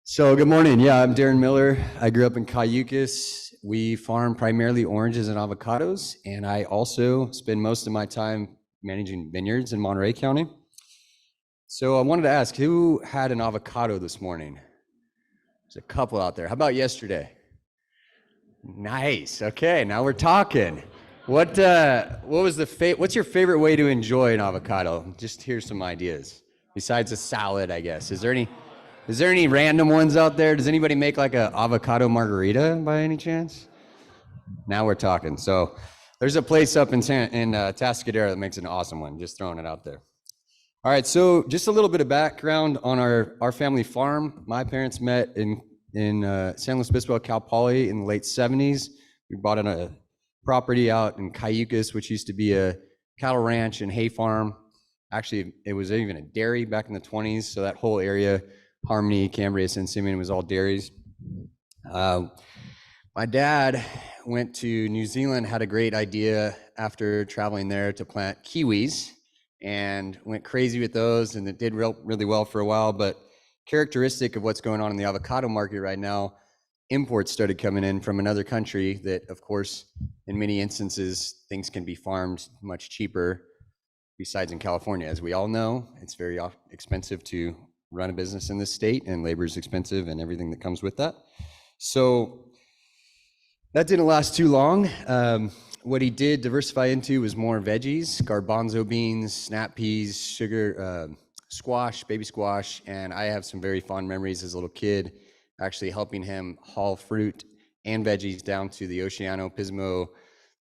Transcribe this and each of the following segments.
So good morning. Yeah, I'm Daryn Miller. I grew up in Cayucas. We farm primarily oranges and avocados, and I also spend most of my time managing vineyards in Monterey County. So I wanted to ask, who had an avocado this morning? There's a couple out there. How about yesterday? Nice. Okay, now we're talking. What's your favorite way to enjoy an avocado? Just here's some ideas. Besides a salad, I guess. Is there any random ones out there? Does anybody make like a avocado margarita by any chance? Now we're talking. So there's a place up in Tascadero that makes an awesome one. Just throwing it out there. All right, so just a little bit of background on our family farm. My parents met in San Luis Obispo, Cal Poly in the late 70s. We bought a property out in Cayucas, which used to be a cattle ranch and hay farm. Actually, it was even a dairy back in the 20s, so that whole area, Harmony, Cambria, San Simeon, was all dairies. My dad went to New Zealand, had a great idea after traveling there to plant kiwis, and went crazy with those, and it did really well for a while. But characteristic of what's going on in the avocado market right now, imports started coming in from another country that, of course, in many instances, things can be farmed much cheaper. Besides in California, as we all know, it's very expensive to run a business in this state, and labor is expensive and everything that comes with that. So that didn't last too long. What he did diversify into was more veggies, garbanzo beans, snap peas, sugar, squash, baby squash, and I have some very fond memories as a little kid actually helping him haul fruit and veggies down to the Oceano Pismo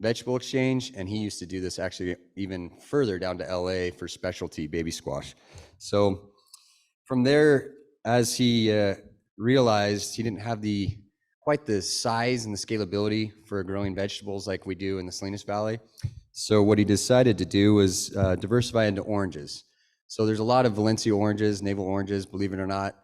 vegetable exchange, and he used to do this actually even further down to LA for specialty baby squash. So from there, as he realized he didn't have quite the size and the scalability for growing vegetables like we do in the Salinas Valley, so what he decided to do was diversify into oranges. So there's a lot of Valencia oranges, navel oranges, believe it or not,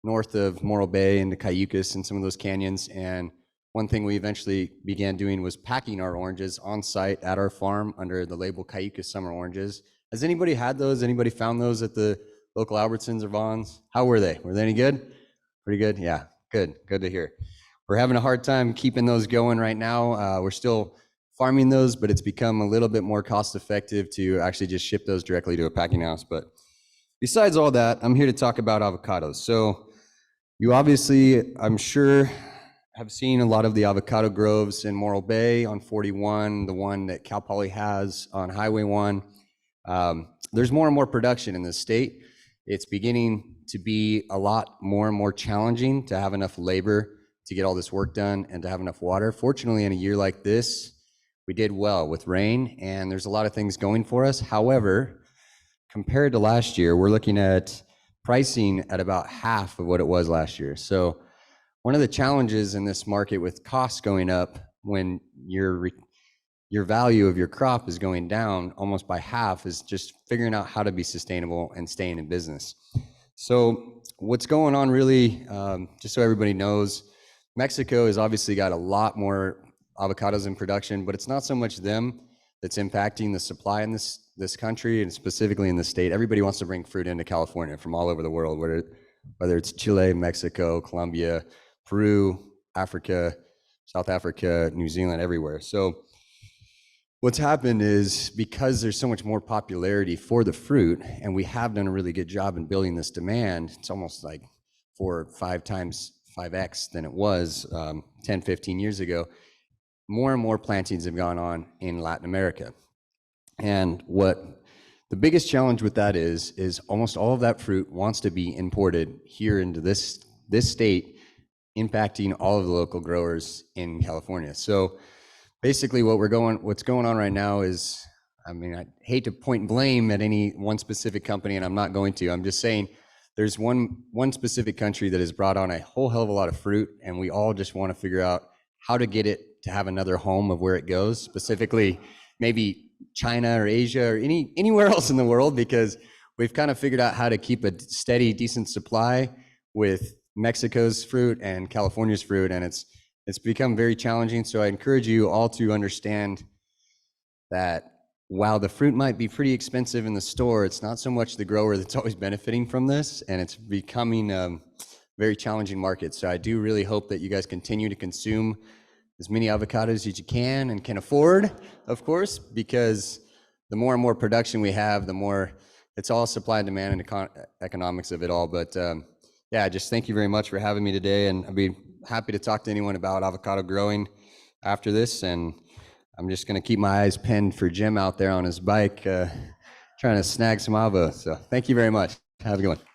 north of Morro Bay and the Cayucas and some of those canyons. And one thing we eventually began doing was packing our oranges on site at our farm under the label Cayucas Summer Oranges. Has anybody had those? Anybody found those at the local Albertsons or Vons? How were they? Were they any good? Pretty good? Yeah, good to hear. We're having a hard time keeping those going right now. We're still farming those, but it's become a little bit more cost effective to actually just ship those directly to a packing house. But besides all that, I'm here to talk about avocados. So you obviously, I'm sure, have seen a lot of the avocado groves in Morro Bay on 41, the one that Cal Poly has on Highway 1. There's more and more production in the state. It's beginning to be a lot more and more challenging to have enough labor to get all this work done and to have enough water. Fortunately, in a year like this, we did well with rain, and there's a lot of things going for us. However, compared to last year, we're looking at pricing at about half of what it was last year. So one of the challenges in this market with costs going up when your value of your crop is going down almost by half is just figuring out how to be sustainable and staying in business. So what's going on really, just so everybody knows, Mexico has obviously got a lot more avocados in production, but it's not so much them that's impacting the supply in this country, and specifically in the state. Everybody wants to bring fruit into California from all over the world, whether it's Chile, Mexico, Colombia, Peru, Africa, South Africa, New Zealand, everywhere. So what's happened is, because there's so much more popularity for the fruit, and we have done a really good job in building this demand, it's almost like 4 or 5x than it was 10, 15 years ago. More and more plantings have gone on in Latin America. And what the biggest challenge with that is almost all of that fruit wants to be imported here into this state, impacting all of the local growers in California. So basically what's going on right now is, I mean, I hate to point blame at any one specific company, and I'm not going to. I'm just saying there's one specific country that has brought on a whole hell of a lot of fruit, and we all just want to figure out how to get it to have another home of where it goes, specifically maybe China or Asia or anywhere else in the world, because we've kind of figured out how to keep a steady, decent supply with Mexico's fruit and California's fruit, and it's become very challenging. So I encourage you all to understand that while the fruit might be pretty expensive in the store, it's not so much the grower that's always benefiting from this, and it's becoming very challenging market. So I do really hope that you guys continue to consume as many avocados as you can and can afford, of course, because the more and more production we have, the more it's all supply and demand and economics of it all. But yeah, just thank you very much for having me today. And I'd be happy to talk to anyone about avocado growing after this. And I'm just going to keep my eyes pinned for Jim out there on his bike, trying to snag some avos. So thank you very much. Have a good one.